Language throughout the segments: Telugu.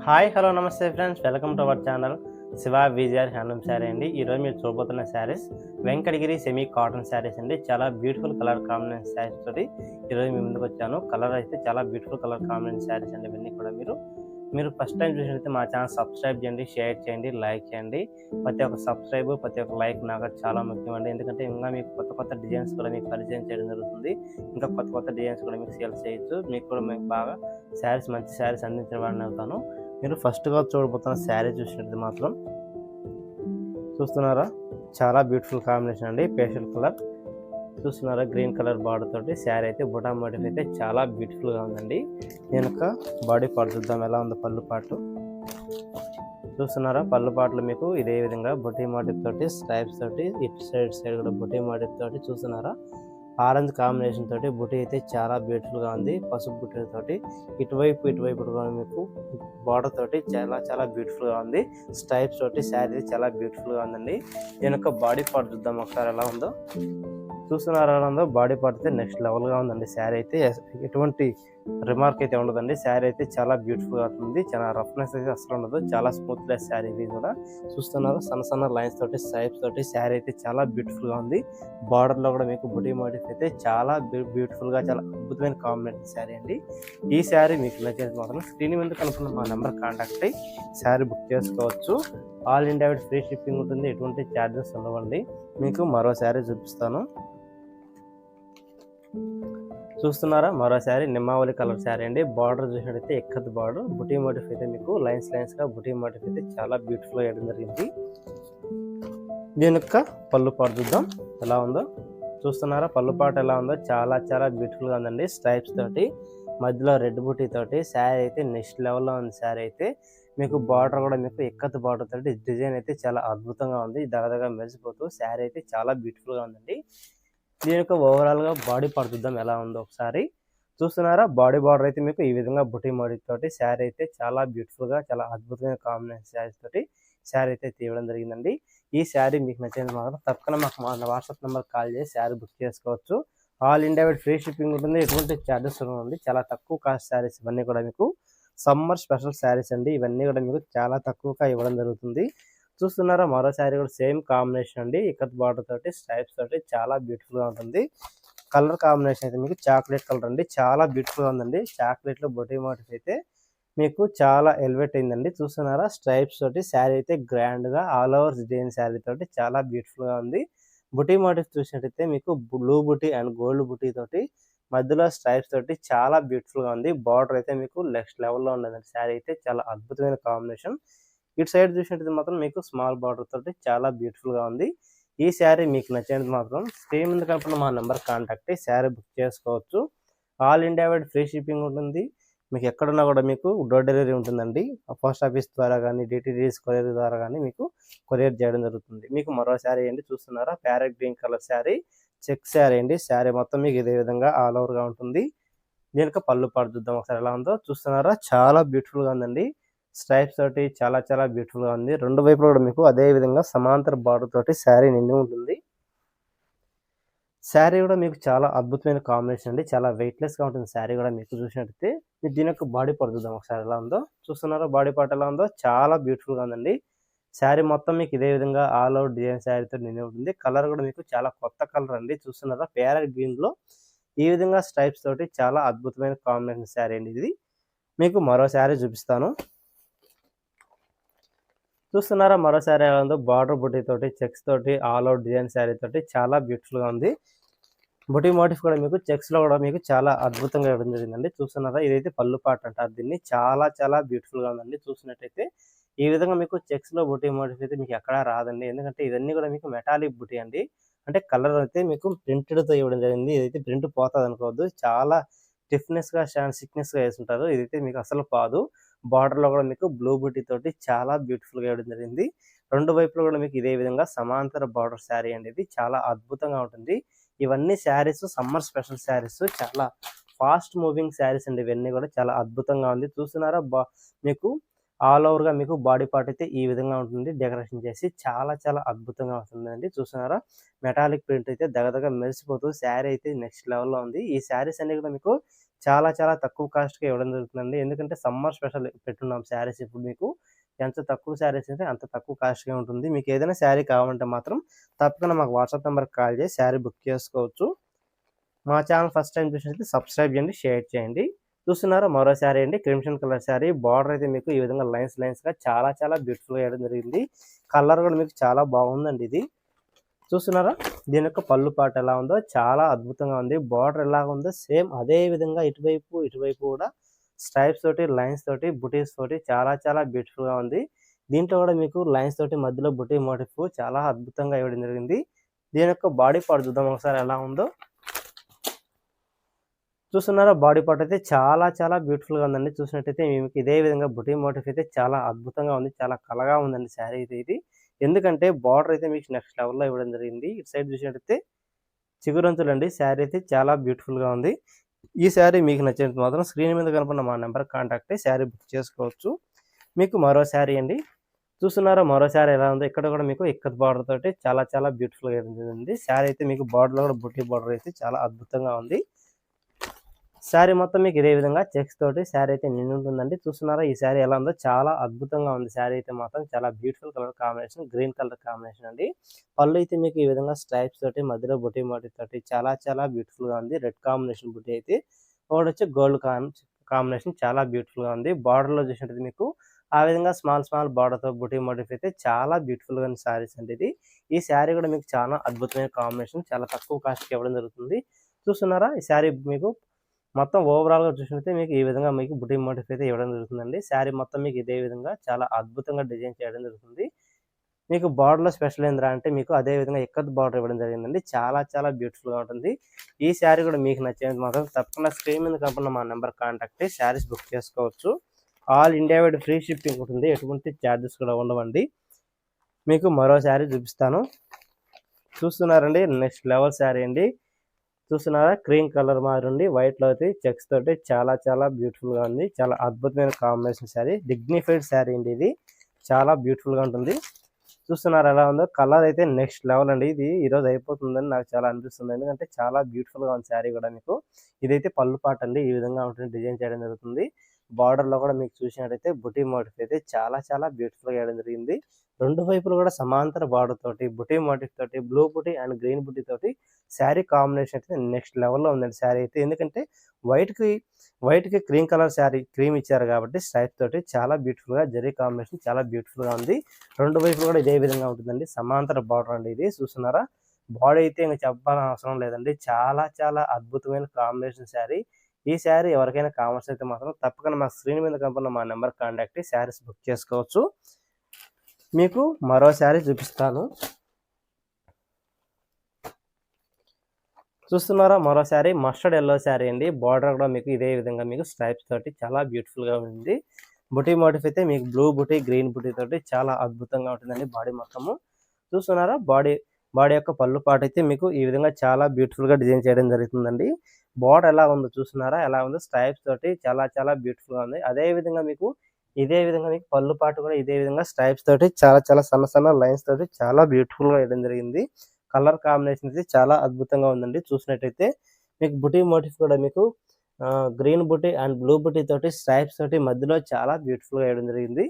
హాయ్ హలో నమస్తే friends, welcome to our channel Shiva Vijayar handloom sari అండి. ఈరోజు మీరు చూడబోతున్న శారీస్ వెంకటగిరి సెమీ కాటన్ శారీస్ అండి. చాలా బ్యూటిఫుల్ కలర్ కాంబినేషన్ శారీస్ తోటి ఈరోజు మీ ముందుకు వచ్చాను. కలర్ అయితే చాలా బ్యూటిఫుల్ కలర్ కాంబినేషన్ శారీస్ అండి. ఇవన్నీ కూడా మీరు ఫస్ట్ టైం చూసినట్లయితే మా ఛానల్ సబ్స్క్రైబ్ చేయండి, షేర్ చేయండి, లైక్ చేయండి. ప్రతి ఒక్క సబ్స్క్రైబ్, ప్రతి ఒక్క లైక్ నాకు చాలా ముఖ్యం అండి. ఎందుకంటే ఇంకా మీకు కొత్త కొత్త డిజైన్స్ కూడా మీకు పరిచయం చేయడం జరుగుతుంది. ఇంకా కొత్త కొత్త డిజైన్స్ కూడా మీకు సేల్ చేయొచ్చు. మీకు కూడా మీకు బాగా శారీస్, మంచి శారీస్ అందించిన వాడిని అవుతాను. మీరు ఫస్ట్గా చూడబోతున్న శారీ చూసినట్టు మాత్రం చూస్తున్నారా, చాలా బ్యూటిఫుల్ కాంబినేషన్ అండి. పేస్టల్ కలర్ చూస్తున్నారా, గ్రీన్ కలర్ బార్డర్ తోటి శారీ అయితే బుటా మోటివ్ అయితే చాలా బ్యూటిఫుల్గా ఉందండి. నేను ఒక బాడీ పార్ట్ చూద్దాం ఎలా ఉందో. పళ్ళు పాటు చూస్తున్నారా, పళ్ళు పాటలు మీకు ఇదే విధంగా బుటీ మోటివ్ తోటి స్ట్రైప్స్ తోటి, ఇటు సైడ్ కూడా బుటీ మోటివ్ తోటి చూస్తున్నారా. ఆరెంజ్ కాంబినేషన్ తోటి బుటీ అయితే చాలా బ్యూటిఫుల్గా ఉంది. పసుపు బుటీ తోటి ఇటువైపు మీకు బార్డర్ తోటి చాలా బ్యూటిఫుల్గా ఉంది. స్ట్రైప్స్ తోటి శారీ చాలా బ్యూటిఫుల్గా ఉందండి. నేను ఒక బాడీ పార్ట్ చూద్దాం ఒకసారి ఎలా ఉందో. చూస్తున్నారా ఎలా ఉందో. బాడీ పార్ట్ అయితే నెక్స్ట్ లెవెల్గా ఉందండి. శారీ అయితే ఎటువంటి రిమార్క్ అయితే ఉండదండి. శారీ అయితే చాలా బ్యూటిఫుల్గా ఉంటుంది. చాలా రఫ్నెస్ అయితే అసలు ఉండదు. చాలా స్మూత్ లెస్ శారీ ఇది కూడా. చూస్తున్నారు సన్న లైన్స్ తోటి, స్ట్రైప్స్ తోటి శారీ అయితే చాలా బ్యూటిఫుల్గా ఉంది. బార్డర్లో కూడా మీకు బుటీ మోటివ్ అయితే చాలా బ్యూటిఫుల్గా, చాలా అద్భుతమైన కాంబినేషన్ శారీ అండి. ఈ శారీ మీకు నచ్చేది మాత్రం స్క్రీన్ మీద కనుక్కున్న మా నెంబర్ కాంటాక్ట్ అయ్యి శారీ బుక్ చేసుకోవచ్చు. ఆల్ ఇండియా ఫ్రీ షిప్పింగ్ ఉంటుంది. ఎటువంటి ఛార్జెస్ ఉండవండి. మీకు మరో శారీ చూపిస్తాను. చూస్తున్నారా, మరో శారీ నిమ్మావళి కలర్ శారీ అండి. బార్డర్ చూసినట్టయితే ఎక్కత్ బార్డర్, బుటీ మోటివ్ అయితే మీకు లైన్స్ గా బుటీ మోటివ్ అయితే చాలా బ్యూటిఫుల్ గా వేయడం జరిగింది. దీని యొక్క పళ్ళు పాటు చూద్దాం ఎలా ఉందో. చూస్తున్నారా, పళ్ళు పాటు ఎలా ఉందో. చాలా బ్యూటిఫుల్ గా ఉందండి. స్ట్రైప్స్ తోటి మధ్యలో రెడ్ బుటీ తోటి శారీ అయితే నెక్స్ట్ లెవెల్లో ఉంది. శారీ అయితే మీకు బార్డర్ కూడా మీకు ఎక్కత్ బార్డర్ తోటి డిజైన్ అయితే చాలా అద్భుతంగా ఉంది. దగదగా మెరిసిపోతూ శారీ అయితే చాలా బ్యూటిఫుల్ గా ఉందండి. దీని యొక్క ఓవరాల్ గా బాడీ పార్ట్ చూద్దాం ఎలా ఉందో ఒకసారి. చూస్తున్నారా, బాడీ బార్డర్ అయితే మీకు ఈ విధంగా బుటీ మోడీ తోటి శారీ అయితే చాలా బ్యూటిఫుల్ గా, చాలా అద్భుతమైన కాంబినేషన్ శారీస్ తోటి శారీ అయితే తీయడం జరిగిందండి. ఈ శారీ మీకు నచ్చింది మాత్రం తప్పకుండా మాకు మా వాట్సాప్ నెంబర్ కాల్ చేసి శారీ బుక్ చేసుకోవచ్చు. ఆల్ ఇండియా ఫ్రీ షిప్పింగ్ ఉంటుంది. ఎటువంటి ఛార్జెస్ ఉంది. చాలా తక్కువ కాస్ట్ శారీస్ ఇవన్నీ కూడా మీకు సమ్మర్ స్పెషల్ శారీస్ అండి. ఇవన్నీ కూడా మీకు చాలా తక్కువగా ఇవ్వడం జరుగుతుంది. చూస్తున్నారా, మరో శారీ కూడా సేమ్ కాంబినేషన్ అండి. ఇక్కత్ బార్డర్ తోటి స్ట్రైప్స్ తోటి చాలా బ్యూటిఫుల్ గా ఉంటుంది. కలర్ కాంబినేషన్ అయితే మీకు చాక్లెట్ కలర్ అండి. చాలా బ్యూటిఫుల్ గా ఉందండి. చాక్లెట్ లో బొటీ మోటివ్ అయితే మీకు చాలా ఎలివేట్ అయిందండి. చూస్తున్నారా, స్ట్రైప్స్ తోటి శారీ అయితే గ్రాండ్ గా ఆల్ ఓవర్ డిజైన్ శారీ తోటి చాలా బ్యూటిఫుల్ గా ఉంది. బుటీ మోటివ్ చూసినట్టయితే మీకు బ్లూ బుటీ అండ్ గోల్డ్ బుటీ తోటి మధ్యలో స్ట్రైప్స్ తోటి చాలా బ్యూటిఫుల్ గా ఉంది. బార్డర్ అయితే మీకు నెక్స్ట్ లెవెల్లో ఉండదండి. శారీ అయితే చాలా అద్భుతమైన కాంబినేషన్. ఇటు సైడ్ చూసినట్టు మాత్రం మీకు స్మాల్ బార్డర్ తోటి చాలా బ్యూటిఫుల్ గా ఉంది. ఈ శారీ మీకు నచ్చినది మాత్రం స్క్రీన్ మీద కనుక మా నెంబర్ కాంటాక్ట్ అయ్యి శారీ బుక్ చేసుకోవచ్చు. All India wide free shipping ఉంటుంది. మీకు ఎక్కడున్నా కూడా మీకు డోర్ డెలివరీ ఉంటుందండి. పోస్ట్ ఆఫీస్ ద్వారా కానీ, డిటిడిఎస్ కొరియర్ ద్వారా కానీ మీకు కొరియర్ చేయడం జరుగుతుంది. మీకు మరో శారీ అండి. చూస్తున్నారా, parrot green colour sari, check sari అండి. శారీ మొత్తం మీకు ఇదే విధంగా ఆల్ ఓవర్ గా ఉంటుంది. దీనికి పళ్ళు పాటు చూద్దాం ఒకసారి ఎలా ఉందో. చూస్తున్నారా, చాలా బ్యూటిఫుల్ గా ఉందండి. స్ట్రైప్స్ తోటి చాలా బ్యూటిఫుల్ గా ఉంది. రెండు వైపులు కూడా మీకు అదే విధంగా సమాంతర బార్డర్ తోటి శారీ నిండి ఉంటుంది. శారీ కూడా మీకు చాలా అద్భుతమైన కాంబినేషన్ అండి. చాలా వెయిట్లెస్ గా ఉంటుంది శారీ కూడా. మీకు చూసినట్టయితే మీరు దీని యొక్క బాడీ పార్ట్ చూద్దాం ఒకసారి ఎలా ఉందో. చూస్తున్నారా, బాడీ పార్ట్ ఎలా ఉందో. చాలా బ్యూటిఫుల్ గా ఉందండి. శారీ మొత్తం మీకు ఇదే విధంగా ఆల్ అవుట్ డిజైన్ శారీతో నిండి ఉంటుంది. కలర్ కూడా మీకు చాలా కొత్త కలర్ అండి. చూస్తున్నారా, ప్యారెట్ గ్రీన్ లో ఈ విధంగా స్ట్రైప్స్ తోటి చాలా అద్భుతమైన కాంబినేషన్ శారీ అండి ఇది. మీకు మరో శారీ చూపిస్తాను. చూస్తున్నారా, మరో శారీ ఎలా ఉందో. బార్డర్ బుటీ తోటి, చెక్స్ తోటి, ఆల్ అవుట్ డిజైన్ శారీ తోటి చాలా బ్యూటిఫుల్ గా ఉంది. బుటీ మోటివ్ కూడా మీకు చెక్స్ లో కూడా మీకు చాలా అద్భుతంగా ఇవ్వడం జరిగిందండి. చూస్తున్నారా, ఇదైతే పళ్ళు పాట అంటారు దీన్ని. చాలా బ్యూటిఫుల్ గా ఉందండి. చూసినట్టయితే ఈ విధంగా మీకు చెక్స్ లో బుటీ మోటివ్ అయితే మీకు ఎక్కడా రాదండి. ఎందుకంటే ఇవన్నీ కూడా మీకు మెటాలిక్ బుటీ అండి. అంటే కలర్ అయితే మీకు ప్రింటెడ్ తో ఇవ్వడం జరిగింది. ఇదైతే ప్రింట్ పోతుంది అనుకోవద్దు. చాలా స్టిఫ్నెస్ గా, సిక్నెస్ గా వేసుంటారు. ఇదైతే మీకు అసలు పాదు. బార్డర్ లో కూడా మీకు బ్లూ బుటీ తోటి చాలా బ్యూటిఫుల్ గా ఇవ్వడం జరిగింది. రెండు వైపులు కూడా మీకు ఇదే విధంగా సమాంతర బార్డర్ శారీ అనేది చాలా అద్భుతంగా ఉంటుంది. ఇవన్నీ శారీస్ సమ్మర్ స్పెషల్ శారీస్. చాలా ఫాస్ట్ మూవింగ్ శారీస్ అండి. ఇవన్నీ కూడా చాలా అద్భుతంగా ఉంది. చూస్తున్నారా, మీకు ఆల్ ఓవర్ గా మీకు బాడీ పార్ట్ అయితే ఈ విధంగా ఉంటుంది. డెకరేషన్ చేసి చాలా అద్భుతంగా ఉంటుందండి. చూస్తున్నారా, మెటాలిక్ ప్రింట్ అయితే దగదగ మెరిసిపోతూ శారీ అయితే నెక్స్ట్ లెవెల్లో ఉంది. ఈ శారీస్ అన్ని కూడా మీకు చాలా చాలా తక్కువ కాస్ట్‌కే ఇవ్వడం జరుగుతుందండి. ఎందుకంటే సమ్మర్ స్పెషల్ పెట్టున్నాం శారీస్ ఇప్పుడు మీకు. ఎంత తక్కువ శారీస్ అంటే అంత తక్కువ కాస్ట్‌గా ఉంటుంది. మీకు ఏదైనా శారీ కావాలంటే మాత్రం తప్పకుండా మాకు వాట్సాప్ నంబర్‌కి కాల్ చేసి శారీ బుక్ చేసుకోవచ్చు. మా ఛానల్ ఫస్ట్ టైమ్ చూసినట్లయితే సబ్స్క్రైబ్ చేయండి, షేర్ చేయండి. చూస్తున్నారా మరో శారీ అండి. Crimson colour sari. బార్డర్ అయితే మీకు ఈ విధంగా లైన్స్‌గా చాలా చాలా బ్యూటిఫుల్‌గా వేయడం జరిగింది. కలర్ కూడా మీకు చాలా బాగుందండి ఇది. చూస్తున్నారా దీని యొక్క పళ్ళు పాట ఎలా ఉందో చాలా అద్భుతంగా ఉంది. బార్డర్ ఎలా ఉందో సేమ్ అదే విధంగా ఇటువైపు కూడా స్ట్రైప్స్ తోటి, లైన్స్ తోటి, బుటీస్ తోటి చాలా చాలా బ్యూటిఫుల్‌గా ఉంది. దీంట్లో కూడా మీకు లైన్స్ తోటి మధ్యలో బుటీ మోటిఫ్ చాలా అద్భుతంగా ఇవ్వడం జరిగింది. దీని యొక్క బాడీ పార్ట్ చూద్దాం ఒకసారి ఎలా ఉందో. చూస్తున్నారా బాడీ పార్ట్ అయితే చాలా చాలా బ్యూటిఫుల్‌గా ఉందండి. చూసినట్టయితే మీకు ఇదే విధంగా బుటీ మోటిఫ్ అయితే చాలా అద్భుతంగా ఉంది. చాలా కళగా ఉందండి శారీ అయితే ఇది. ఎందుకంటే బార్డర్ అయితే మీకు నెక్స్ట్ లెవెల్‌లో ఇవ్వడం జరిగింది. ఇటు సైడ్ చూసినట్టయితే చిగురంచులండి. శారీ అయితే చాలా బ్యూటిఫుల్‌గా ఉంది. ఈ శారీ మీకు నచ్చినట్టు మాత్రం స్క్రీన్ మీద కనపడిన మా నెంబర్‌కి కాంటాక్ట్ అయ్యి శారీ బుక్ చేసుకోవచ్చు. మీకు మరో శారీ అండి. చూస్తున్నారా మరో శారీ ఎలా ఉందో. ఇక్కడ కూడా మీకు ఇక్కత్ బార్డర్ తోటి చాలా చాలా బ్యూటిఫుల్‌గా ఉంది. శారీ అయితే మీకు బార్డర్‌లో కూడా బుటీ బార్డర్ అయితే చాలా అద్భుతంగా ఉంది. శారీ మొత్తం మీకు ఇదే విధంగా చెక్స్ తోటి శారీ అయితే నిండి ఉంటుందండి. చూస్తున్నారా ఈ శారీ ఎలా ఉందో. చాలా అద్భుతంగా ఉంది. శారీ అయితే మాత్రం చాలా beautiful colour combination, green colour combination అండి. పళ్ళు అయితే మీకు ఈ విధంగా స్ట్రైప్స్ తోటి మధ్యలో బుటీ మోటివ్ తోటి చాలా చాలా బ్యూటిఫుల్‌గా ఉంది. రెడ్ కాంబినేషన్ బుటీ అయితే ఒకటొచ్చి గోల్డ్ కాంబినేషన్ చాలా బ్యూటిఫుల్‌గా ఉంది. బార్డర్‌లో చూసినట్టయితే మీకు ఆ విధంగా స్మాల్ బార్డర్‌తో బుటీ మోటివ్ అయితే చాలా బ్యూటిఫుల్‌గా ఉన్న శారీస్ అండి ఇది. ఈ శారీ కూడా మీకు చాలా అద్భుతమైన కాంబినేషన్. చాలా తక్కువ కాస్ట్‌కి ఇవ్వడం జరుగుతుంది. చూస్తున్నారా ఈ శారీ మీకు మొత్తం ఓవరాల్‌గా చూసినట్టయితే మీకు ఈ విధంగా మీకు బుటీ మోటిఫ్ అయితే ఇవ్వడం జరుగుతుందండి. శారీ మొత్తం మీకు ఇదే విధంగా చాలా అద్భుతంగా డిజైన్ చేయడం జరుగుతుంది. మీకు బార్డర్‌లో స్పెషల్ ఏందిరా అంటే మీకు అదే విధంగా ఇక్కత్ బార్డర్ ఇవ్వడం జరిగిందండి. చాలా చాలా బ్యూటిఫుల్‌గా ఉంటుంది. ఈ శారీ కూడా మీకు నచ్చినది మాత్రం తప్పకుండా స్క్రీన్ మీద కనపడిన మా నెంబర్ కాంటాక్ట్ అయ్యి శారీస్ బుక్ చేసుకోవచ్చు. All India wide free shipping ఉంటుంది. ఎటువంటి చార్జెస్ కూడా ఉండవండి. మీకు మరో శారీ చూపిస్తాను. చూస్తున్నారండి నెక్స్ట్ లెవెల్ శారీ అండి. చూస్తున్నారా క్రీమ్ కలర్ మారుండి వైట్లో అయితే చెక్స్ తోటి చాలా చాలా బ్యూటిఫుల్‌గా ఉంది. చాలా అద్భుతమైన కాంబినేషన్ శారీ. డిగ్నిఫైడ్ శారీ అండి ఇది. చాలా బ్యూటిఫుల్‌గా ఉంటుంది. చూస్తున్నారా ఎలా ఉందో. కలర్ అయితే నెక్స్ట్ లెవెల్ అండి. ఇది ఈరోజు అయిపోతుందని నాకు చాలా అనిపిస్తుంది. ఎందుకంటే చాలా బ్యూటిఫుల్‌గా ఉంది శారీ కూడా మీకు. ఇదైతే పళ్ళు పాట అండి. ఈ విధంగా ఉంటుంది డిజైన్ చేయడం జరుగుతుంది. బార్డర్‌లో కూడా మీకు చూసినట్టయితే బుటీ మోటిఫ్ అయితే చాలా చాలా బ్యూటిఫుల్‌గా వేయడం జరిగింది. రెండు వైపులు కూడా సమాంతర బార్డర్ తోటి బుటీ మోటిఫ్ తోటి బ్లూ బుటీ అండ్ గ్రీన్ బుటీ తోటి శారీ కాంబినేషన్ అయితే నెక్స్ట్ లెవెల్‌లో ఉందండి శారీ అయితే. ఎందుకంటే వైట్‌కి క్రీమ్ కలర్ శారీ క్రీమ్ ఇచ్చారు కాబట్టి స్ట్రైప్ తోటి చాలా బ్యూటిఫుల్‌గా జరీ కాంబినేషన్ చాలా బ్యూటిఫుల్‌గా ఉంది. రెండు వైపులు కూడా ఇదే విధంగా ఉంటుందండి. సమాంతర బార్డర్ అండి ఇది. చూస్తున్నారా బాడీ అయితే ఇంక చెప్పాల్సిన అవసరం లేదండి. చాలా చాలా అద్భుతమైన కాంబినేషన్ శారీ. ఈ శారీ ఎవరికైనా కావాల్సి అయితే మాత్రం తప్పకుండా మా స్క్రీన్ మీద కనపడిన మా నెంబర్ కాంటాక్ట్ అయ్యి శారీస్ బుక్ చేసుకోవచ్చు. మీకు మరో శారీ చూపిస్తాను. చూస్తున్నారా మరో శారీ మస్టర్డ్ ఎల్లో శారీ అండి. బార్డర్ కూడా మీకు ఇదే విధంగా మీకు స్ట్రైప్స్ తోటి చాలా బ్యూటిఫుల్‌గా ఉంది. బుటీ మోటిఫ్ అయితే మీకు బ్లూ బుటీ, గ్రీన్ బుటీ తోటి చాలా అద్భుతంగా ఉంటుందండి బాడీ మొత్తము. చూస్తున్నారా బాడీ యొక్క పళ్ళు పాటు అయితే మీకు ఈ విధంగా చాలా బ్యూటిఫుల్‌గా డిజైన్ చేయడం జరుగుతుందండి. బార్డర్ ఎలా ఉందో చూస్తున్నారా ఎలా ఉందో. స్ట్రైప్స్ తోటి చాలా చాలా బ్యూటిఫుల్‌గా ఉంది. అదే విధంగా మీకు ఇదే విధంగా మీకు పళ్ళు పాటు కూడా ఇదే విధంగా స్ట్రైప్స్ తోటి చాలా చాలా సన్న లైన్స్ తోటి చాలా బ్యూటిఫుల్‌గా వేయడం జరిగింది. కలర్ కాంబినేషన్ అయితే చాలా అద్భుతంగా ఉందండి. చూసినట్టయితే మీకు బుటీ మోటిఫ్ కూడా మీకు గ్రీన్ బుటీ అండ్ బ్లూ బుటీ తోటి స్ట్రైప్స్ తోటి మధ్యలో చాలా బ్యూటిఫుల్‌గా వేయడం జరిగింది.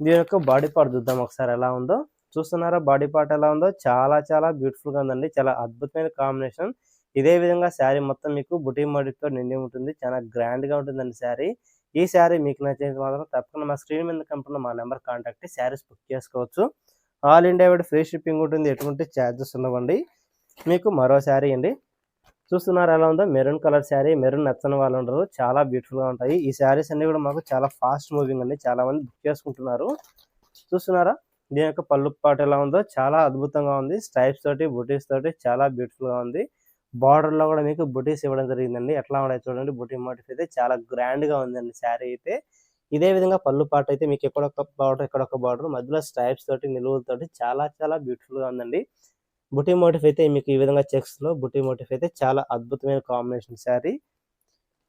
దీని యొక్క బాడీ పార్ట్ చూద్దాం ఒకసారి ఎలా ఉందో. చూస్తున్నారా బాడీ పార్ట్ ఎలా ఉందో. చాలా చాలా బ్యూటిఫుల్‌గా ఉందండి. చాలా అద్భుతమైన కాంబినేషన్. ఇదే విధంగా శారీ మొత్తం మీకు బుటీ మోటిఫ్‌తో నిండి ఉంటుంది. చాలా గ్రాండ్‌గా ఉంటుందండి శారీ. ఈ శారీ మీకు నచ్చినది మాత్రం తప్పకుండా మా స్క్రీన్ మీద కనపడిన మా నెంబర్ కాంటాక్ట్ అయ్యి శారీస్ బుక్ చేసుకోవచ్చు. All India wide free shipping ఉంటుంది. ఎటువంటి ఛార్జెస్ ఉండవండి. మీకు మరో శారీ అండి. చూస్తున్నారా ఎలా ఉందో. Maroon colour sari. మెరూన్ నచ్చని వాళ్ళు ఉండరు. చాలా బ్యూటిఫుల్‌గా ఉంటాయి. ఈ శారీస్ అన్నీ కూడా మాకు చాలా ఫాస్ట్ మూవింగ్ అండి. చాలా మంది బుక్ చేసుకుంటున్నారు. చూస్తున్నారా దీని యొక్క పళ్ళు పాటు ఎలా ఉందో. చాలా అద్భుతంగా ఉంది. స్ట్రైప్స్ తోటి బుటీస్ తోటి చాలా బ్యూటిఫుల్‌గా ఉంది. బార్డర్‌లో కూడా మీకు బుటీస్ ఇవ్వడం జరిగిందండి. ఎట్లా ఉన్నాయి చూడండి. బుటీ మోటిఫ్ అయితే చాలా గ్రాండ్‌గా ఉందండి శారీ అయితే. ఇదే విధంగా పళ్ళు పాటు అయితే మీకు ఎక్కడొక బార్డర్ మధ్యలో స్ట్రైప్స్ తోటి నిలువులతోటి చాలా చాలా బ్యూటిఫుల్‌గా ఉందండి. బుటీ మోటిఫ్ అయితే మీకు ఈ విధంగా చెక్స్‌లో బుటీ మోటిఫ్ అయితే చాలా అద్భుతమైన కాంబినేషన్ శారీ.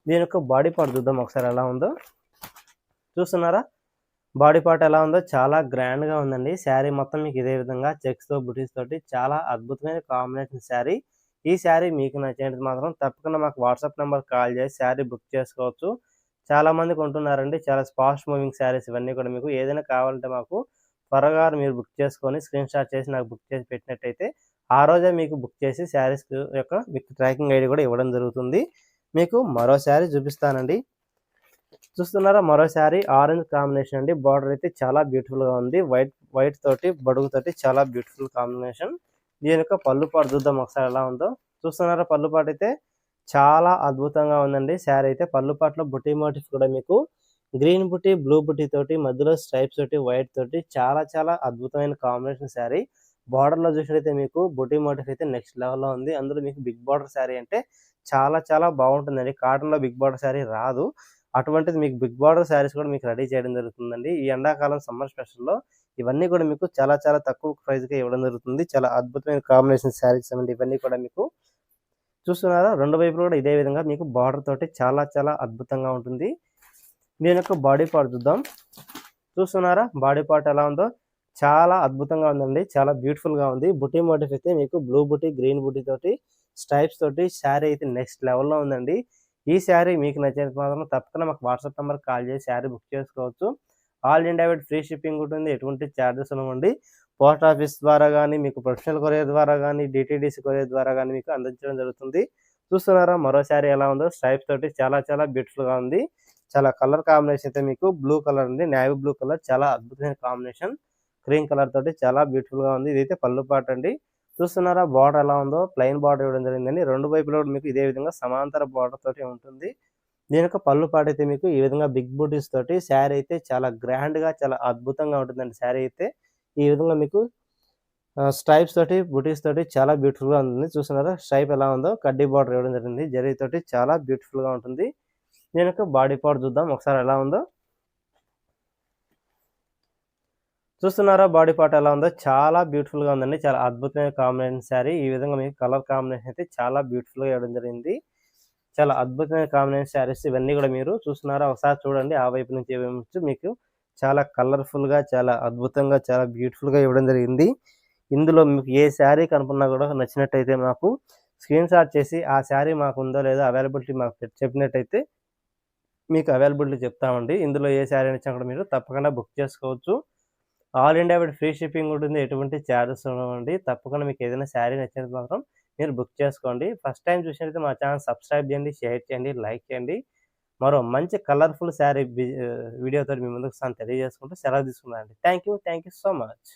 దీని యొక్క బాడీ పార్ట్ చూద్దాం ఒకసారి ఎలా ఉందో. చూస్తున్నారా బాడీ పార్ట్ ఎలా ఉందో. చాలా గ్రాండ్‌గా ఉందండి. శారీ మొత్తం మీకు ఇదే విధంగా చెక్స్‌తో బుటీస్ తోటి చాలా అద్భుతమైన కాంబినేషన్ శారీ. ఈ శారీ మీకు నచ్చినట్టు మాత్రం తప్పకుండా మాకు వాట్సాప్ నెంబర్ కాల్ చేసి శారీ బుక్ చేసుకోవచ్చు. చాలామంది కొంటున్నారండి. చాలా ఫాస్ట్ మూవింగ్ శారీస్ ఇవన్నీ కూడా. మీకు ఏదైనా కావాలంటే మాకు త్వరగా మీరు బుక్ చేసుకొని స్క్రీన్ షాట్ చేసి నాకు బుక్ చేసి పెట్టినట్టయితే ఆ రోజే మీకు బుక్ చేసి శారీస్ యొక్క మీకు ట్రాకింగ్ ఐడి కూడా ఇవ్వడం జరుగుతుంది. మీకు మరో శారీ చూపిస్తానండి. చూస్తున్నారా, మరో శారీ ఆరెంజ్ కాంబినేషన్ అండి. బార్డర్ అయితే చాలా బ్యూటిఫుల్గా ఉంది. వైట్ తోటి బడుగుతోటి చాలా బ్యూటిఫుల్ కాంబినేషన్. దీని యొక్క పళ్ళు పాటు చూద్దాం ఒకసారి ఎలా ఉందో. చూస్తున్నారా, పళ్ళు పాటు అయితే చాలా అద్భుతంగా ఉందండి. శారీ అయితే పళ్ళు పాటలో బుటీ మోటిఫ్ కూడా మీకు గ్రీన్ బుటీ, బ్లూ బుటీ తోటి మధ్యలో స్ట్రైప్స్ తోటి వైట్ తోటి చాలా చాలా అద్భుతమైన కాంబినేషన్ శారీ. బార్డర్లో చూసినట్టయితే మీకు బుటీ మోటిఫ్ అయితే నెక్స్ట్ లెవెల్లో ఉంది. అందులో మీకు బిగ్ బార్డర్ శారీ అంటే చాలా చాలా బాగుంటుందండి. కాటన్లో బిగ్ బార్డర్ శారీ రాదు. అటువంటిది మీకు బిగ్ బార్డర్ శారీస్ కూడా మీకు రెడీ చేయడం జరుగుతుందండి. ఈ ఎండాకాలం సమ్మర్ స్పెషల్లో ఇవన్నీ కూడా మీకు చాలా చాలా తక్కువ ప్రైస్‌కే ఇవ్వడం జరుగుతుంది. చాలా అద్భుతమైన కాంబినేషన్ శారీస్ అండి ఇవన్నీ కూడా మీకు. చూస్తున్నారా, రెండు వైపులు కూడా ఇదే విధంగా మీకు బార్డర్ తోటి చాలా చాలా అద్భుతంగా ఉంటుంది. దీని యొక్క బాడీ పార్ట్ చూద్దాం. చూస్తున్నారా, బాడీ పార్ట్ ఎలా ఉందో చాలా అద్భుతంగా ఉందండి. చాలా బ్యూటిఫుల్గా ఉంది. బుటీ మోటిఫ్ అయితే మీకు బ్లూ బుటీ, గ్రీన్ బుటీ తోటి స్ట్రైప్స్ తోటి శారీ అయితే నెక్స్ట్ లెవెల్లో ఉందండి. ఈ శారీ మీకు నచ్చినట్టు మాత్రం తప్పకుండా మాకు వాట్సాప్ నెంబర్ కాల్ చేసి శారీ బుక్ చేసుకోవచ్చు. All India wide free shipping ఉంటుంది. ఎటువంటి ఛార్జెస్ ఉండవండి. పోస్ట్ ఆఫీస్ ద్వారా కానీ, మీకు ప్రొఫెషనల్ కొరియర్ ద్వారా కానీ, డిటీడీసీ కొరియర్ ద్వారా కానీ మీకు అందించడం జరుగుతుంది. చూస్తున్నారా, మరో శారీ ఎలా ఉందో స్ట్రైప్స్ తోటి చాలా చాలా బ్యూటిఫుల్గా ఉంది. చాలా కలర్ కాంబినేషన్ అయితే మీకు బ్లూ కలర్ ఉంది. నేవీ బ్లూ కలర్ చాలా అద్భుతమైన కాంబినేషన్. క్రీమ్ కలర్ తోటి చాలా బ్యూటిఫుల్గా ఉంది. ఇదైతే పళ్ళు పాట అండి. చూస్తున్నారా, బార్డర్ ఎలా ఉందో ప్లెయిన్ బార్డర్ ఇవ్వడం జరిగిందండి. రెండు వైపులో మీకు ఇదే విధంగా సమాంతర బార్డర్ తోటి ఉంటుంది. దీని యొక్క పళ్ళు పాట అయితే మీకు ఈ విధంగా బిగ్ బూటీస్ తోటి శారీ అయితే చాలా గ్రాండ్గా చాలా అద్భుతంగా ఉంటుందండి. శారీ అయితే ఈ విధంగా మీకు స్ట్రైప్స్ తోటి బూటీస్ తోటి చాలా బ్యూటిఫుల్గా ఉంటుంది. చూస్తున్నారా, స్ట్రైప్ ఎలా ఉందో కడ్డీ బార్డర్ ఇవ్వడం జరిగింది. జరీ తోటి చాలా బ్యూటిఫుల్గా ఉంటుంది. దీని యొక్క బాడీ పార్ట్ చూద్దాం ఒకసారి ఎలా ఉందో. చూస్తున్నారా, బాడీ పార్ట్ ఎలా ఉందో చాలా బ్యూటిఫుల్గా ఉందండి. చాలా అద్భుతమైన కాంబినేషన్ శారీ. ఈ విధంగా మీకు కలర్ కాంబినేషన్ అయితే చాలా బ్యూటిఫుల్గా ఇవ్వడం జరిగింది. చాలా అద్భుతమైన కాంబినేషన్ శారీస్ ఇవన్నీ కూడా మీరు చూస్తున్నారా, ఒకసారి చూడండి. ఆ వైపు నుంచి ఈ వైపు నుంచి మీకు చాలా కలర్ఫుల్గా చాలా అద్భుతంగా చాలా బ్యూటిఫుల్గా ఇవ్వడం జరిగింది. ఇందులో మీకు ఏ శారీ కనుక్కున్నా కూడా నచ్చినట్టయితే మాకు స్క్రీన్ షాట్ చేసి ఆ శారీ మాకు ఉందో లేదో అవైలబిలిటీ మాకు చెప్పినట్టయితే మీకు అవైలబిలిటీ చెప్తామండి. ఇందులో ఏ శారీ నచ్చినా కూడా మీరు తప్పకుండా బుక్ చేసుకోవచ్చు. All India wide free shipping ఉంటుంది. ఎటువంటి ఛార్జెస్ ఉండవండి. తప్పకుండా మీకు ఏదైనా శారీ నచ్చినది మాత్రం మీరు బుక్ చేసుకోండి. ఫస్ట్ టైం చూసినట్లయితే మా ఛానల్ సబ్స్క్రైబ్ చేయండి, షేర్ చేయండి, లైక్ చేయండి. మరో మంచి కలర్ఫుల్ శారీ వీడియోతో మీ ముందుకు తెలియజేసుకుంటూ సెలవు తీసుకున్నానండి. Thank you so much.